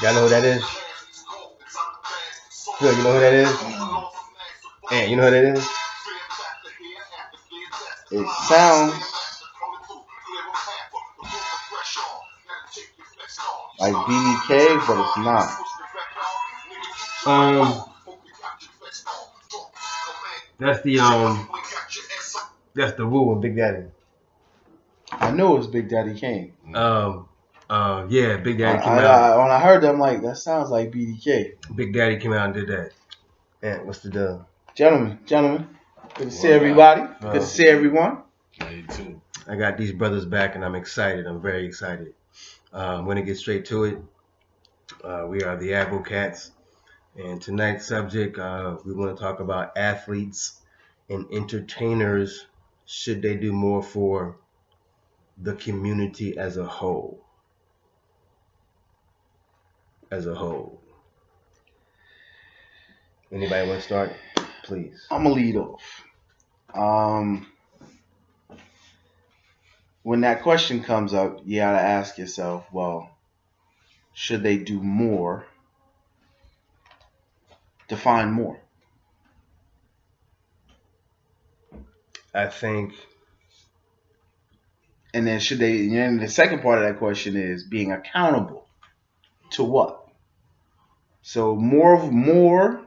Y'all know who that is? Good, you know who that is? And you know who that is? It sounds like BDK, but it's not. That's the Woo of Big Daddy. I knew it was Big Daddy Kane. Yeah, Big Daddy came out. When I heard that, I'm like, that sounds like BDK. Big Daddy came out and did that. And what's the deal? Gentlemen, good to see everybody. Good to see everyone. Me too. I got these brothers back, and I'm excited. I'm very excited. I'm going to get straight to it. We are the Advo Cats, and tonight's subject, we want to talk about athletes and entertainers. Should they do more for the community as a whole? Anybody want to start? Please. I'm going to lead off. When that question comes up, you got to ask yourself, well, should they do more? Define more. I think. And then should they, and the second part of that question is being accountable to what? So more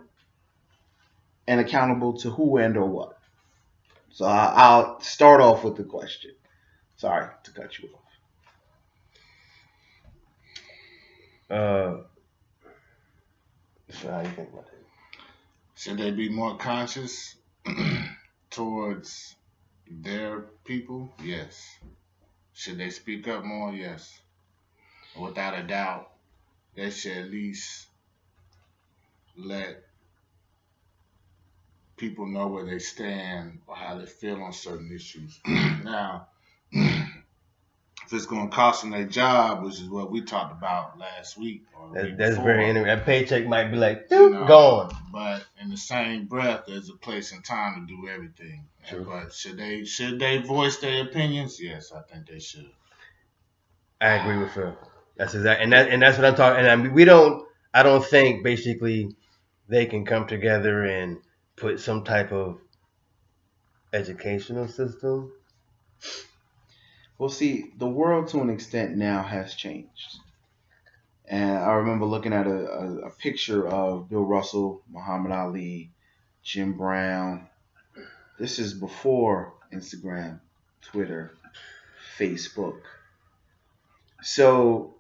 and accountable to who and or what? So I'll start off with the question. Sorry to cut you off. So how you think about it? Should they be more conscious towards their people? Yes. Should they speak up more? Yes. Without a doubt, they should at least let people know where they stand or how they feel on certain issues. Now, if it's going to cost them their job, which is what we talked about last week or the week that's before, very interesting. That paycheck might be like, gone. But in the same breath, there's a place and time to do everything. True. But should they voice their opinions? Yes, I think they should. I agree with Phil. That's exactly, and that's what I'm talking. And I mean, I don't think basically they can come together and put some type of educational system. Well, see, the world to an extent now has changed. And I remember looking at a picture of Bill Russell, Muhammad Ali, Jim Brown. This is before Instagram, Twitter, Facebook. So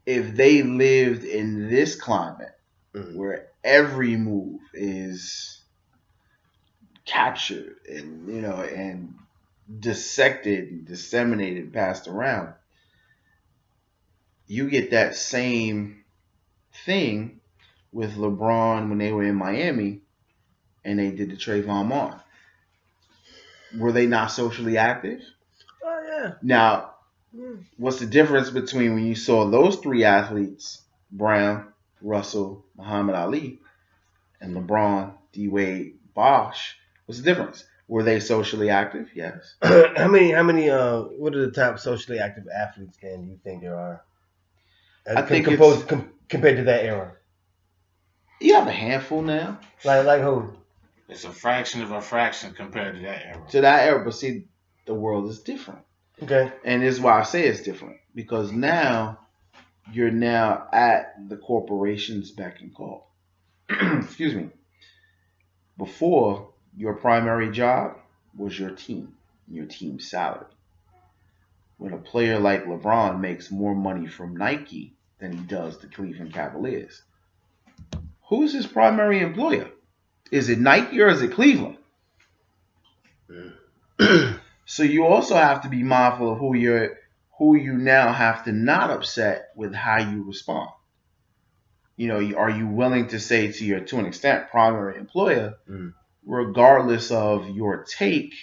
if they lived in this climate where every move is captured and dissected, disseminated, passed around, you get that same thing with LeBron when they were in Miami and they did the Trayvon Martin. Were they not socially active? Oh, yeah. Now, what's the difference between when you saw those three athletes, Brown, Russell, Muhammad Ali, and LeBron, D-Wade, Bosh? What's the difference? Were they socially active? Yes. How many? What are the top socially active athletes? Do you think there are? I think compared to that era. You have a handful now. Like who? It's a fraction of a fraction compared to that era. To that era, but see, the world is different. Okay. And this is why I say it's different, because now you're now at the corporation's beck and call. Excuse me. Before, your primary job was your team's salary. When a player like LeBron makes more money from Nike than he does the Cleveland Cavaliers, who's his primary employer? Is it Nike or is it Cleveland? So you also have to be mindful of who you now have to not upset with how you respond. Are you willing to say to an extent, primary employer, regardless of your take,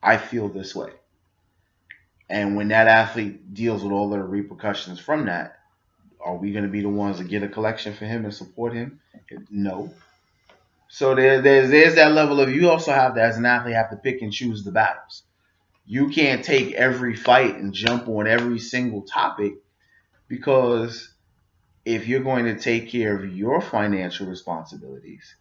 I feel this way. And when that athlete deals with all the repercussions from that, are we going to be the ones that get a collection for him and support him? No. So there's that level of, you also have to, as an athlete, have to pick and choose the battles. You can't take every fight and jump on every single topic, because if you're going to take care of your financial responsibilities,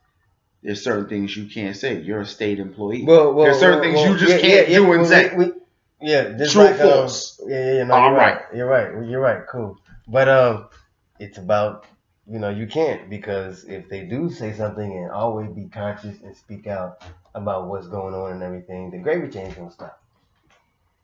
there's certain things you can't say. You're a state employee. There's certain things you just can't do and say. Just True or like false? no, All you're right. You're right, cool. But it's about, you can't, because if they do say something, and always be conscious and speak out about what's going on and everything, the gravy train's gonna stop.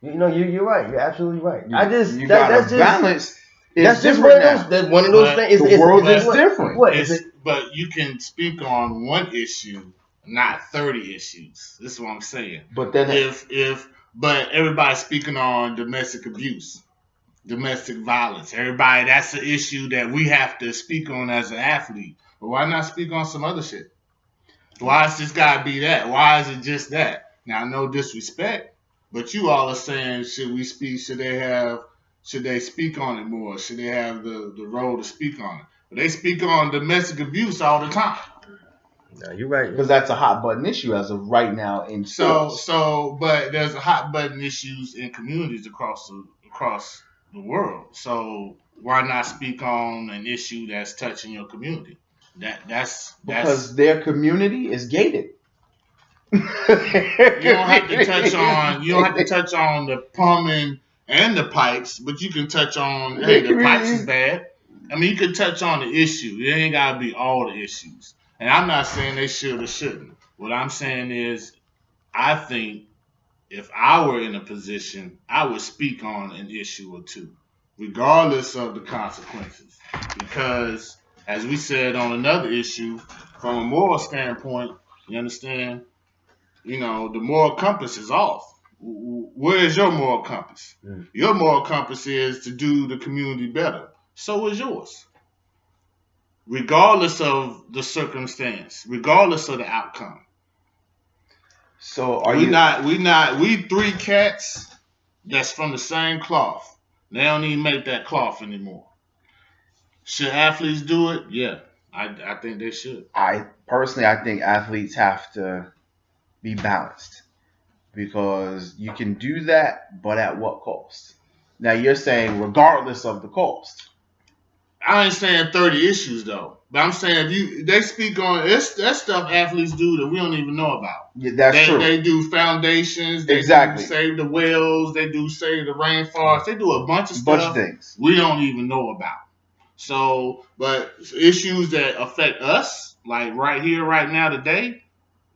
You're right. You're absolutely right. You gotta balance. That's just one of those. That's one of those things. The world is different. What is it? But you can speak on one issue, not 30 issues. This is what I'm saying. But then but everybody's speaking on domestic abuse, domestic violence. Everybody, that's an issue that we have to speak on as an athlete. But why not speak on some other shit? Why is this gotta be that? Why is it just that? Now, no disrespect, but you all are saying, should we speak? Should they speak on it more? Should they have the role to speak on it? But they speak on domestic abuse all the time. No, you're right. Because that's a hot button issue as of right now in sports. But there's a hot button issues in communities across the world. So why not speak on an issue that's touching your community? That's because their community is gated. You don't have to touch on the plumbing and the pipes, but you can touch on, hey, the pipes is bad. I mean, you can touch on the issue. It ain't gotta be all the issues. And I'm not saying they should or shouldn't. What I'm saying is, I think if I were in a position, I would speak on an issue or two, regardless of the consequences. Because, as we said on another issue, from a moral standpoint, you understand, the moral compass is off. Where is your moral compass? Your moral compass is to do the community better. So is yours. Regardless of the circumstance, regardless of the outcome. So we three cats that's from the same cloth. They don't even make that cloth anymore. Should athletes do it? Yeah, I think they should. I think athletes have to be balanced, because you can do that, but at what cost? Now you're saying regardless of the cost. I ain't saying 30 issues though, but I'm saying they speak on that stuff athletes do that we don't even know about. Yeah, that's true. They do foundations. They do save the whales. They do save the rainforest. They do a bunch of stuff things we don't even know about. So, but issues that affect us, like right here, right now, today,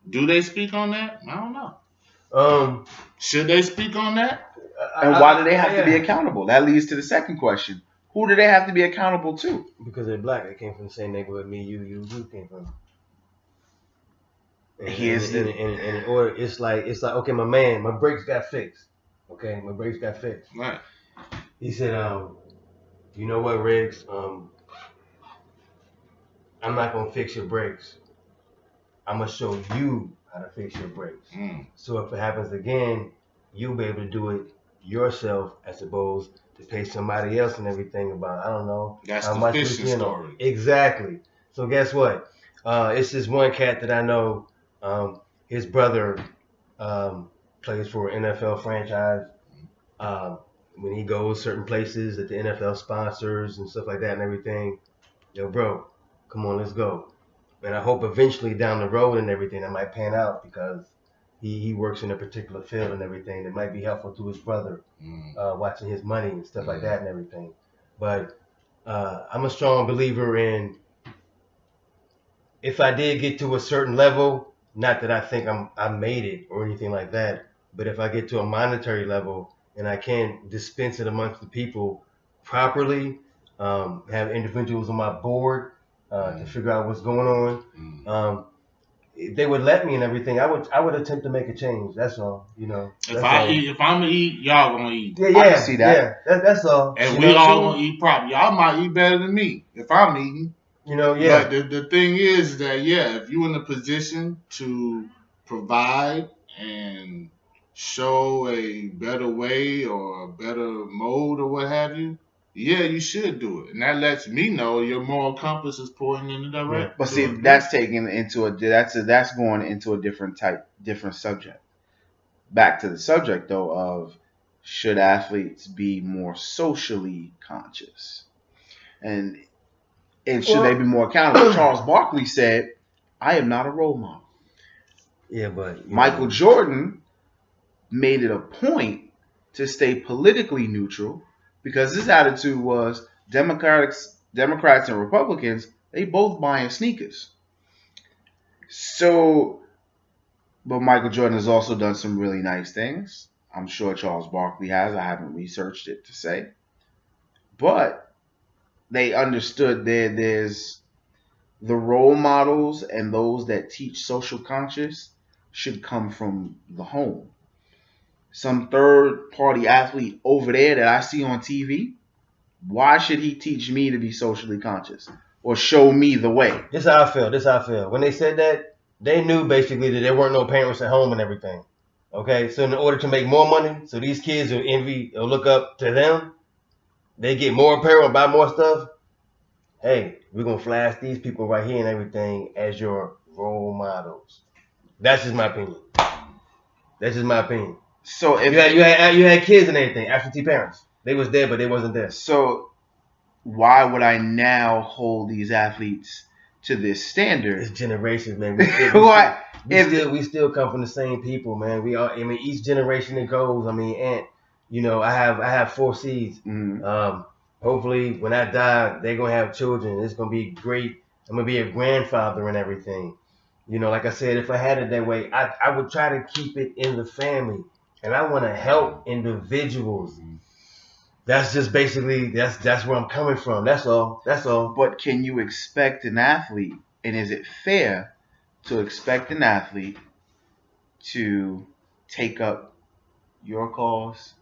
do they speak on that? I don't know. Should they speak on that? And why do they have to be accountable? That leads to the second question. Who do they have to be accountable to? Because they're black. They came from the same neighborhood you came from. Or it's like okay, my brakes got fixed. Okay, my brakes got fixed. Right. He said, you know what, Riggs? I'm not gonna fix your brakes. I'm gonna show you how to fix your brakes. So if it happens again, you'll be able to do it yourself, as opposed to pay somebody else and everything about, I don't know. That's how the much fishing story. Exactly. So guess what? It's this one cat that I know. His brother plays for an NFL franchise. When he goes certain places that the NFL sponsors and stuff like that and everything, yo, bro, come on, let's go. And I hope eventually down the road and everything that might pan out, because he works in a particular field and everything that might be helpful to his brother, watching his money and stuff like that and everything. But I'm a strong believer in, if I did get to a certain level, not that I think I made it or anything like that, but if I get to a monetary level and I can dispense it amongst the people properly, have individuals on my board to figure out what's going on. If they would let me and everything, I would attempt to make a change. That's all, If I'm gonna eat, y'all gonna eat. Yeah, I can see that. Yeah, that's all. And we all gonna eat properly. Y'all might eat better than me if I'm eating. Yeah. But the thing is that, if you're in a position to provide and show a better way or a better mode or what have you, yeah, you should do it, and that lets me know your moral compass is pointing in the direct. But see, that's taken into that's going into a different subject. Back to the subject though of should athletes be more socially conscious, and should they be more accountable? Charles Barkley said, "I am not a role model." Yeah, but Michael Jordan made it a point to stay politically neutral because his attitude was Democrats and Republicans, they both buying sneakers. So, but Michael Jordan has also done some really nice things. I'm sure Charles Barkley has. I haven't researched it to say. But they understood there's the role models and those that teach social conscious should come from the home. Some third party athlete over there that I see on TV, why should he teach me to be socially conscious or show me the way? This is how I feel. When they said that, they knew basically that there weren't no parents at home and everything. Okay, so in order to make more money, so these kids will envy or look up to them, they get more apparel, buy more stuff. Hey, we're gonna flash these people right here and everything as your role models. That's just my opinion. That's just my opinion. So if you had kids and everything, absentee parents. They was there, but they wasn't there. So why would I now hold these athletes to this standard? It's generations, man. We still come from the same people, man. We are. I mean, each generation that goes. I mean, and I have 4 seeds. Mm-hmm. Hopefully, when I die, they're gonna have children. It's gonna be great. I'm gonna be a grandfather and everything. Like I said, if I had it that way, I would try to keep it in the family, and I want to help individuals. That's just basically that's where I'm coming from. That's all. But can you expect an athlete, and is it fair to expect an athlete to take up your cause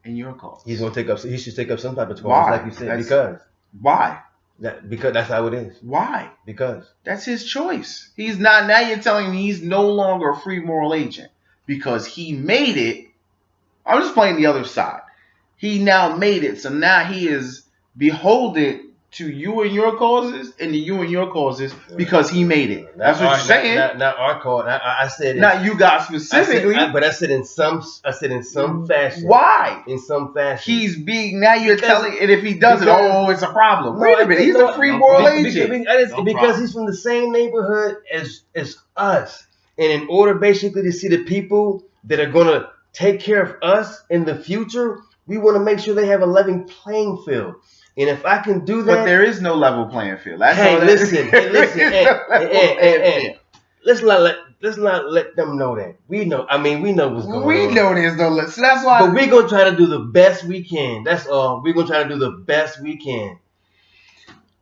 and your cause? He should take up some type of cause, Why? like you said. Why? Because that's how it is. Why? Because that's his choice. He's not. Now you're telling me he's no longer a free moral agent because he made it. I'm just playing the other side. He now made it, so now he is beholden to you and your causes and to you and your causes because he made it. That's what you're saying. Not our cause. I said not you guys specifically, but I said in some fashion. Why? In some fashion. He's being now. You're telling, and if he doesn't, it's a problem. Wait a minute, he's a free moral agent because he's from the same neighborhood as us, and in order basically to see the people that are gonna take care of us in the future. We want to make sure they have a level playing field. And if I can do that... But there is no level playing field. Let's not let them know that. We know what's going on. We know there's no... So that's why... But we're going to try to do the best we can. That's all. We're going to try to do the best we can.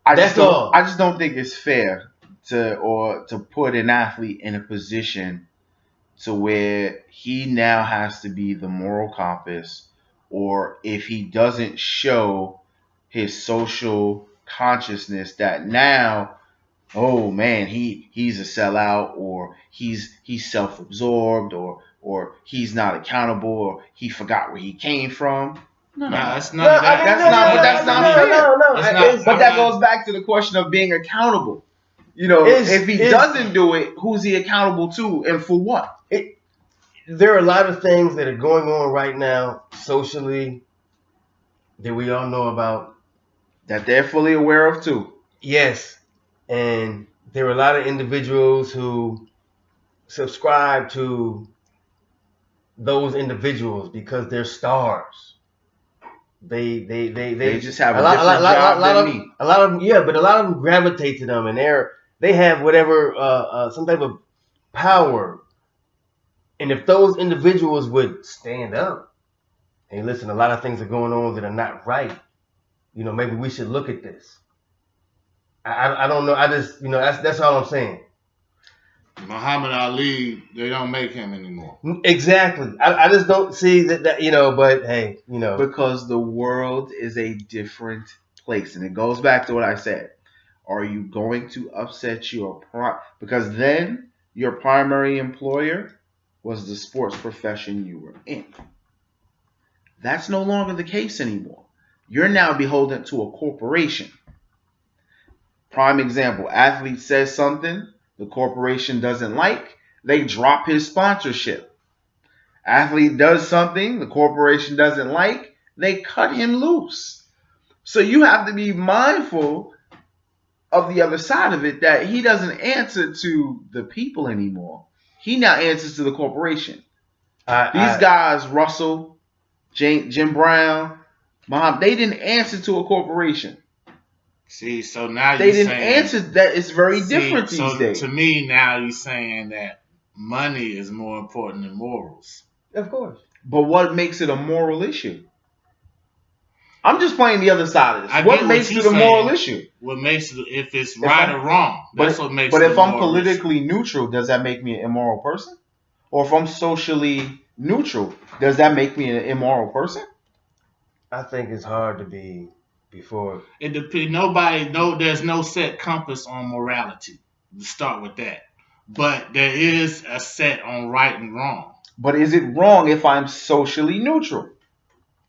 I just don't think it's fair to put an athlete in a position to where he now has to be the moral compass, or if he doesn't show his social consciousness that now, oh man, he's a sellout, or he's self-absorbed, or he's not accountable, or he forgot where he came from. No, that's not fair. But that goes back to the question of being accountable. If he doesn't do it, who's he accountable to and for what? There are a lot of things that are going on right now socially that we all know about. That they're fully aware of too. Yes. And there are a lot of individuals who subscribe to those individuals because they're stars. They just have a different job than me. A lot of them, yeah, but a lot of them gravitate to them, and they have whatever some type of power. And if those individuals would stand up, hey, listen, a lot of things are going on that are not right. Maybe we should look at this. I don't know. I just, that's all I'm saying. Muhammad Ali, they don't make him anymore. Exactly. I just don't see that, but hey, Because the world is a different place. And it goes back to what I said. Are you going to upset because then your primary employer was the sports profession you were in. That's no longer the case anymore. You're now beholden to a corporation. Prime example, athlete says something the corporation doesn't like, they drop his sponsorship. Athlete does something the corporation doesn't like, they cut him loose. So you have to be mindful of the other side of it, that he doesn't answer to the people anymore. He now answers to the corporation. These guys, Russell, Jim Brown, Muhammad, they didn't answer to a corporation. See, so now they didn't answer that. It's very different these days. To me, now you're saying that money is more important than morals. Of course. But what makes it a moral issue? I'm just playing the other side of this. What makes it a moral issue? What makes it, if it's right or wrong, that's what makes it. But if I'm politically neutral, does that make me an immoral person? Or if I'm socially neutral, does that make me an immoral person? I think it's hard to be before. It depends. There's no set compass on morality. To start with that. But there is a set on right and wrong. But is it wrong if I'm socially neutral?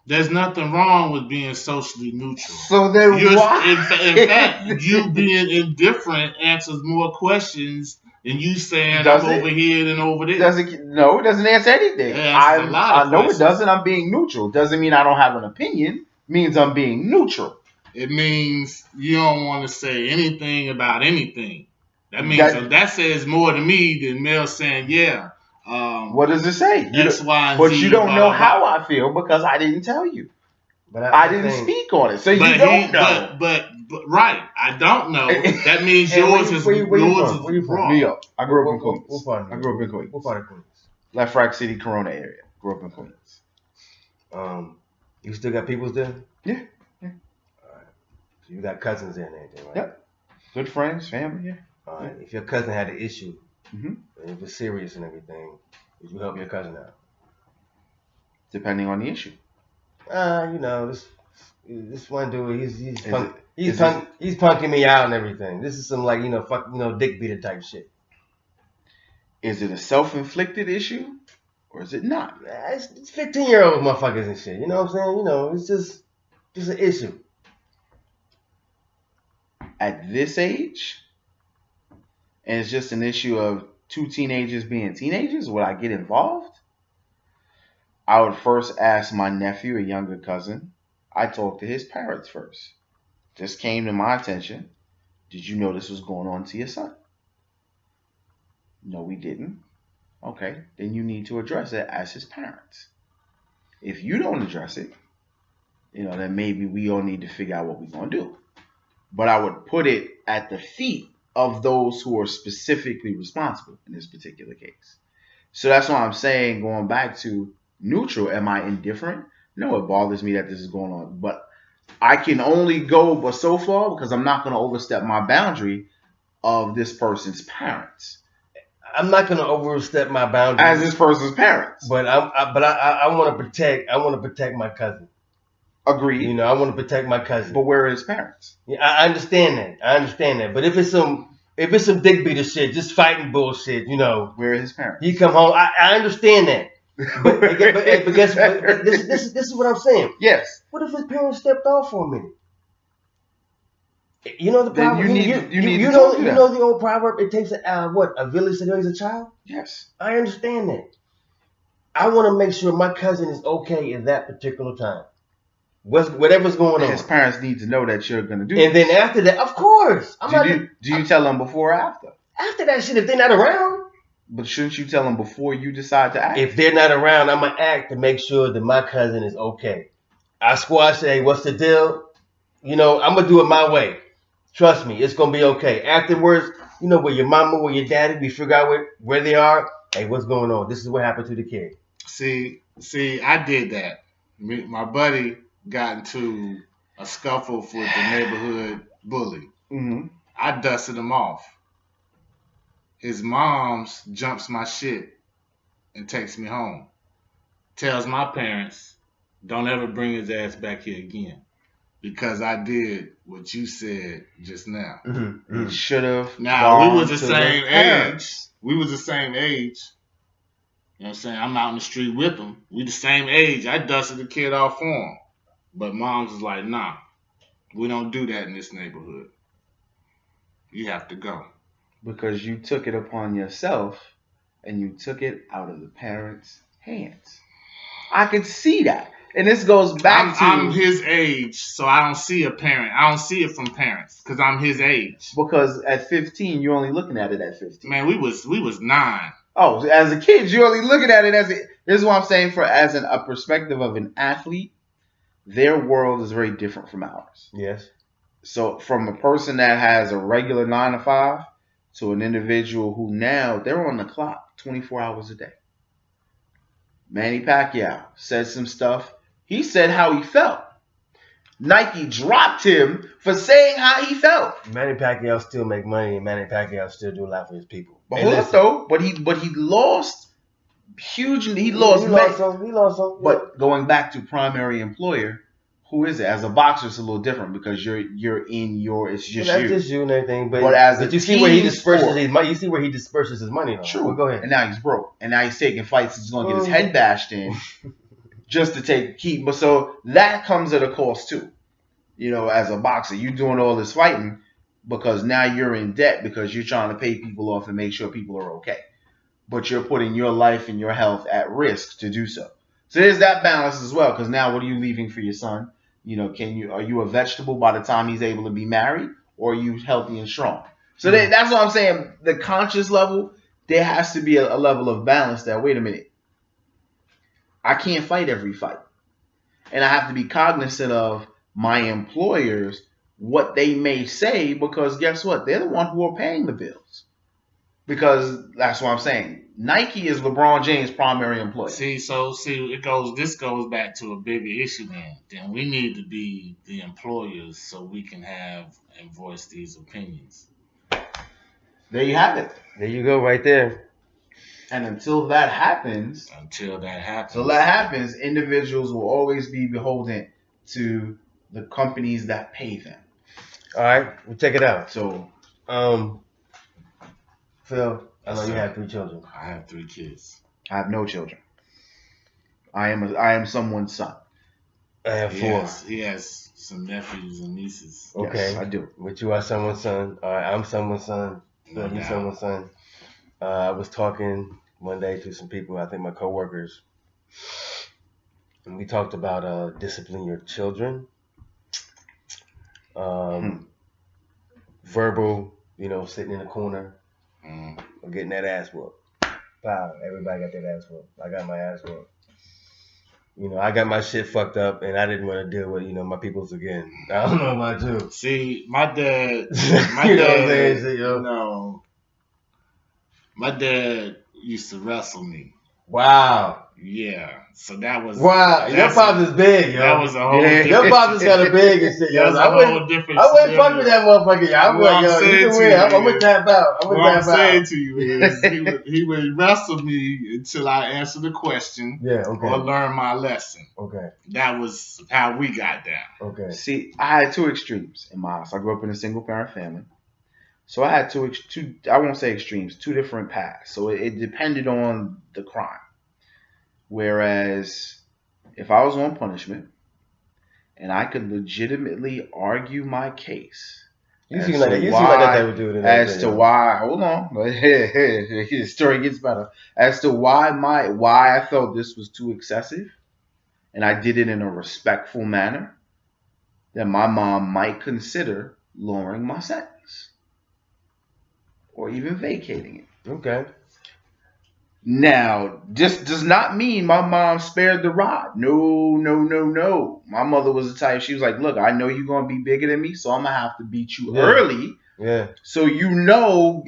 There's nothing wrong with being socially neutral. So then why? In fact, you being indifferent answers more questions than you saying I'm over here and over there. No, it doesn't answer anything. I know it doesn't. I'm being neutral. Doesn't mean I don't have an opinion. It means I'm being neutral. It means you don't want to say anything about anything. That means that says more to me than Mel saying, yeah. What does it say? X, Y, and but Z, you don't know how I feel because I didn't tell you. But I didn't speak on it, so you don't know. But right, I don't know. That means yours is wrong. New York. I grew up in Queens. What part of Queens? Left Rack City, Corona area. Grew up in Queens. You still got peoples there? Yeah. All right. So you got cousins there and everything, right? Yep. Good friends, family. Yeah. All right. If your cousin had an issue, and it was serious and everything, would you help your cousin out? Depending on the issue. This one dude, he's punking me out and everything. This is some dick beater type shit. Is it a self-inflicted issue or is it not? It's 15-year-old motherfuckers and shit. You know what I'm saying? It's just an issue. At this age, and it's just an issue of two teenagers being teenagers, would I get involved? I would first ask my nephew, a younger cousin. I talked to his parents first. Just came to my attention. Did you know this was going on to your son? No, we didn't. Okay, then you need to address it as his parents. If you don't address it, then maybe we all need to figure out what we're going to do. But I would put it at the feet of those who are specifically responsible in this particular case. So that's why I'm saying, going back to neutral, am I indifferent? No, it bothers me that this is going on. But I can only go but so far because I'm not going to overstep my boundary of this person's parents. I'm not going to overstep my boundary as this person's parents. But I want to protect my cousin. Agreed. I want to protect my cousin. But where are his parents? Yeah, I understand that. But if it's some dick beater shit, just fighting bullshit, where are his parents? He come home. I understand that. But guess what? This is what I'm saying. Yes. What if his parents stepped off for a minute? You know the proverb. You know the old proverb. It takes a village to raise a child. Yes. I understand that. I want to make sure my cousin is okay in that particular time. Whatever's going on. His parents need to know that you're going to do it. And then after that, of course. Do you tell them before or after? After that shit, if they're not around. But shouldn't you tell them before you decide to act? If they're not around, I'm going to act to make sure that my cousin is okay. I squash, hey, what's the deal? I'm going to do it my way. Trust me, it's going to be okay. Afterwards, where your mama or your daddy, we figure out where they are. Hey, what's going on? This is what happened to the kid. See, I did that. My buddy got into a scuffle with the neighborhood bully. Mm-hmm. I dusted him off. His mom's jumps my shit and takes me home. Tells my parents, don't ever bring his ass back here again. Because I did what you said just now. Mm-hmm. Should have. Now, we was the same age. We was the same age. You know what I'm saying? I'm out in the street with him. We the same age. I dusted the kid off for him. But moms was like, nah, we don't do that in this neighborhood. You have to go. Because you took it upon yourself and you took it out of the parents' hands. I could see that. And this goes back I'm his age, so I don't see a parent. I don't see it from parents because I'm his age. Because at 15, you're only looking at it at 15. Man, we was 9. Oh, as a kid, you're only looking at it as a. This is what I'm saying a perspective of an athlete. Their world is very different from ours. Yes. So from a person that has a regular 9 to 5 to an individual who now they're on the clock 24 hours a day. Manny Pacquiao said some stuff. He said how he felt. Nike dropped him for saying how he felt. Manny Pacquiao still make money, and Manny Pacquiao still do a lot for his people. But hold up though, but he lost hugely. He lost some. But going back to primary employer, who is it? As a boxer, it's a little different because you're in your. It's just that's you. just you and everything. But as you see where he disperses his money. You see where he disperses his money. True. Well, go ahead. And now he's broke. And now he's taking fights. He's going to get his head bashed in just to keep. But so that comes at a cost too. You know, as a boxer, you're doing all this fighting because now you're in debt because you're trying to pay people off and make sure people are okay. But you're putting your life and your health at risk to do so. So there's that balance as well. Because now, what are you leaving for your son? You know, are you a vegetable by the time he's able to be married, or are you healthy and strong? So that's what I'm saying. The conscious level, there has to be a level of balance that, wait a minute, I can't fight every fight. And I have to be cognizant of my employers, what they may say, because guess what? They're the one who are paying the bills. Because that's what I'm saying. Nike is LeBron James' primary employer. This goes back to a bigger issue then we need to be the employers so we can have and voice these opinions. There you have it. There you go, right there. And until that happens, individuals will always be beholden to the companies that pay them. All right, we'll check it out. So, Phil, I know you have 3 children. I have 3 kids. I have no children. I am someone's son. I have 4. He has some nephews and nieces. Okay, yes, I do. But you are someone's son. All right, I'm someone's son. No You're doubt. someone's son. I was talking one day to some people, I think my coworkers, and we talked about discipline your children. Verbal, sitting in the corner, or getting that ass whooped. Wow, everybody got that ass whooped. I got my ass whooped. I got my shit fucked up, and I didn't want to deal with, my peoples again. I don't know about you. See, my dad, my dad used to wrestle me. Wow. Yeah. So that was your pops is big, yo. That was a whole different. Your pops is kind of big and shit, yo. That's a whole different. I wouldn't fuck with that motherfucker, yo. I'm like, yo, you can win. I'm gonna tap out. What I'm saying to you is, he would wrestle me until I answered the question, or learn my lesson. Okay. That was how we got down. Okay. See, I had 2 extremes in my house. I grew up in a single parent family. So I had two, I won't say extremes, 2 different paths. So it depended on the crime. Whereas if I was on punishment and I could legitimately argue my case as to why, hold on, the story gets better, as to why I felt this was too excessive and I did it in a respectful manner, then my mom might consider lowering my sentence or even vacating it. Okay. Now, this does not mean my mom spared the rod. No. My mother was the type, she was like, look, I know you're going to be bigger than me, so I'm going to have to beat you early. Yeah. So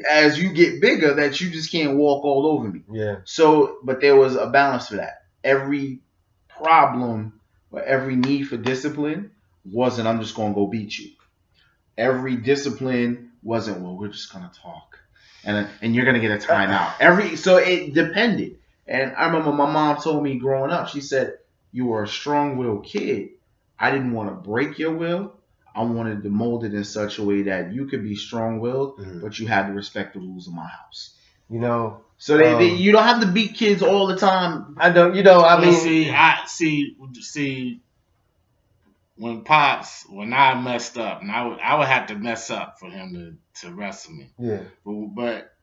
as you get bigger that you just can't walk all over me. Yeah. So, but there was a balance for that. Every problem or every need for discipline wasn't, I'm just going to go beat you. Every discipline wasn't, well, we're just going to talk. And you're going to get a timeout. So it depended. And I remember my mom told me growing up, she said, you were a strong-willed kid. I didn't want to break your will. I wanted to mold it in such a way that you could be strong-willed, but you had to respect the rules of my house. So you don't have to beat kids all the time. I don't, See, when I messed up, and I would have to mess up for him to wrestle me. Yeah. But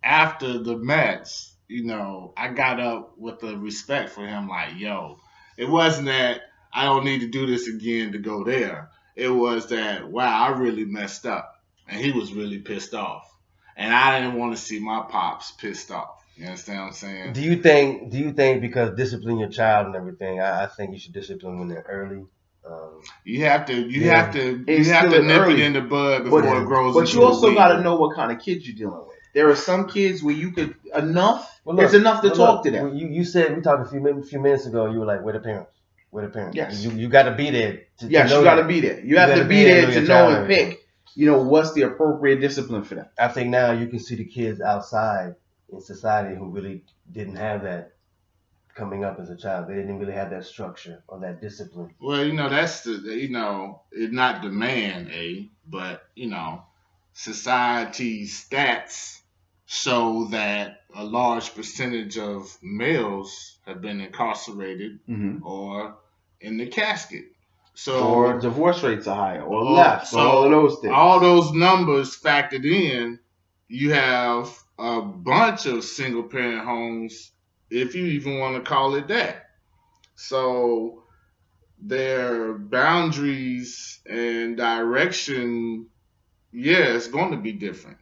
after the match, I got up with a respect for him. Like, yo, it wasn't that I don't need to do this again to go there. It was that, wow, I really messed up, and he was really pissed off, and I didn't want to see my pops pissed off. You understand what I'm saying? Do you think because discipline your child and everything, I think you should discipline when they're early. You have to nip early. it in the bud before it grows. But you also got to know what kind of kids you're dealing with. There are some kids where you could it's enough to talk to them. You said, we talked a few minutes ago. You were like, where the parents? Yes. You got to be there. Yes, you got to be there. You have to be there to know and pick. What's the appropriate discipline for them. I think now you can see the kids outside in society who really didn't have that coming up as a child. They didn't really have that structure or that discipline. Well, that's it's not the man, but society's stats show that a large percentage of males have been incarcerated or in the casket. So, or divorce rates are higher, or left, so all of those things. All those numbers factored in, you have a bunch of single parent homes, if you even want to call it that. So their boundaries and direction, it's going to be different.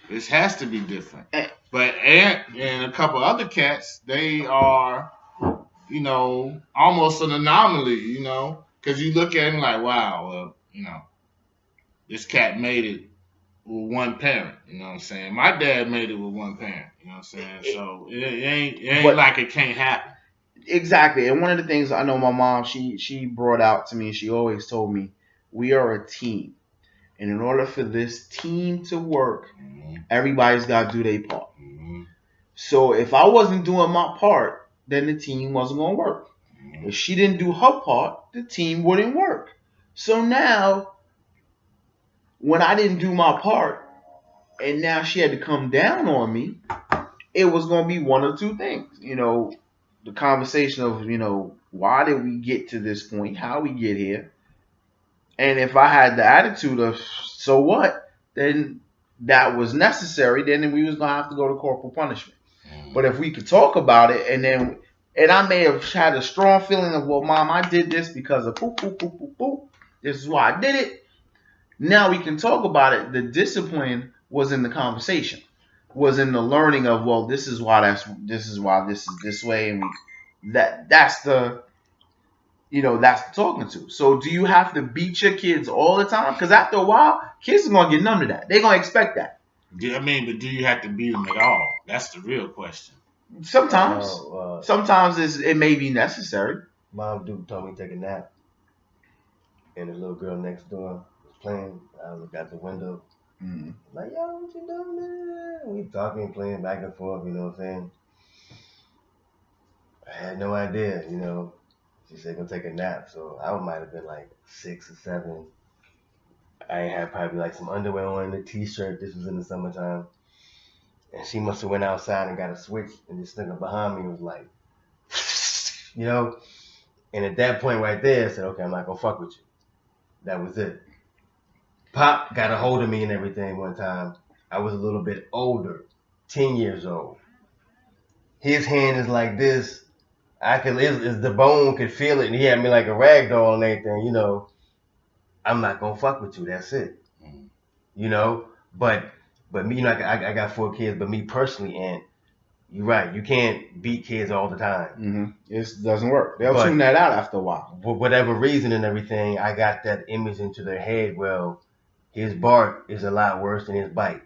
It has to be different. But Ant and a couple other cats, they are, almost an anomaly, because you look at them like, wow, well, this cat made it with one parent, you know what I'm saying? My dad made it with one parent, you know what I'm saying? So it ain't like it can't happen. Exactly. And one of the things I know my mom, she brought out to me, she always told me, we are a team. And in order for this team to work, everybody's got to do their part. So if I wasn't doing my part, then the team wasn't going to work. If she didn't do her part, the team wouldn't work. So now, when I didn't do my part, and now she had to come down on me, it was going to be one of two things. The conversation of, why did we get to this point? How we get here? And if I had the attitude of, so what? Then that was necessary. Then we was going to have to go to corporal punishment. But if we could talk about it, and I may have had a strong feeling of, well, Mom, I did this because of poop, poop, poop, poop, poop. This is why I did it. Now we can talk about it. The discipline was in the conversation, was in the learning of, well, this is why this is this way, and that's the talking to. So do you have to beat your kids all the time? Because after a while, kids are gonna get numb to that. They're gonna expect that. Yeah, but do you have to beat them at all? That's the real question. Sometimes, it may be necessary. Mom Duke told me to take a nap, and the little girl next door was playing. I look out the window, like, yo, what you doing, man? We talking, playing back and forth. You know what I'm saying? I had no idea. She said gonna take a nap, so I might have been like 6 or 7. I had probably like some underwear on, a t-shirt. This was in the summertime. And she must have went outside and got a switch, and this nigga behind me was like, And at that point right there, I said, okay, I'm not gonna fuck with you. That was it. Pop got a hold of me and everything one time. I was a little bit older, 10 years old. His hand is like this. The bone could feel it, and he had me like a rag doll and everything, I'm not gonna fuck with you. That's it. But me, I got 4 kids, but me personally, and you're right, you can't beat kids all the time. It doesn't work. They'll tune that out after a while. For whatever reason and everything, I got that image into their head. Well, his bark is a lot worse than his bite.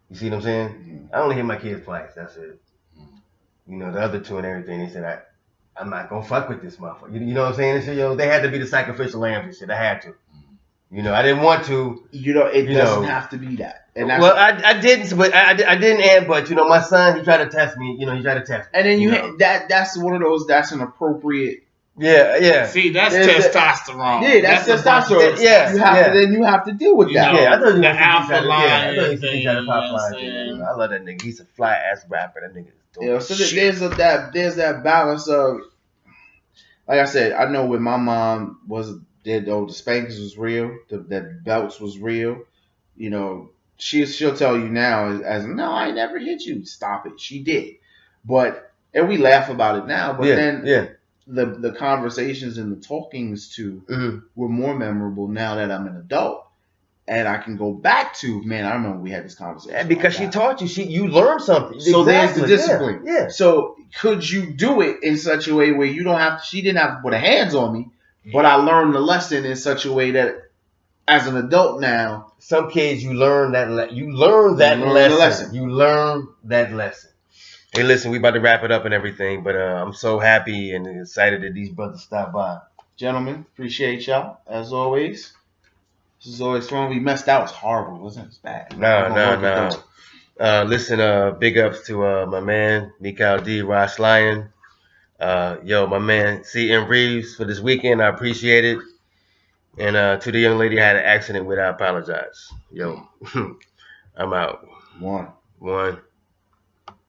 You see what I'm saying? I only hit my kids twice. That's it. The other 2 and everything, they said, I'm not gonna fuck with this motherfucker. You know what I'm saying? They had to be the sacrificial lambs and shit. I had to. I didn't want to. It doesn't have to be that. And I didn't, but I didn't. But my son, he tried to test me. He tried to test me. And then that's one of those. That's an appropriate. Yeah. See, that's testosterone. Yeah, that's testosterone. You have to deal with that. I thought the alpha line. I thought he tried to pop line. I love that nigga. He's a fly ass rapper. That nigga is dope. So there's that balance of. like I said, I know when my mom did, the spankings was real, that belts was real. You know, she'll tell you now as no, I never hit you. Stop it. She did, and we laugh about it now. But then the conversations and the talkings were more memorable now that I'm an adult. And I can go back to, man, I remember we had this conversation. And because she taught you, you learned something. So there's the discipline. Yeah. So could you do it in such a way where you don't have to, she didn't have to put her hands on me, but I learned the lesson in such a way that as an adult now. Some kids, you learn that lesson. You learn that lesson. Hey, listen, we about to wrap it up and everything, but I'm so happy and excited that these brothers stopped by. Gentlemen, appreciate y'all, as always. This is always fun. We messed out. It was horrible, wasn't it? It was bad. No. Listen, big ups to my man, Mikhail D. Ross Lyon. My man, C.M. Reeves for this weekend. I appreciate it. And to the young lady I had an accident with, I apologize. Yo, I'm out. One.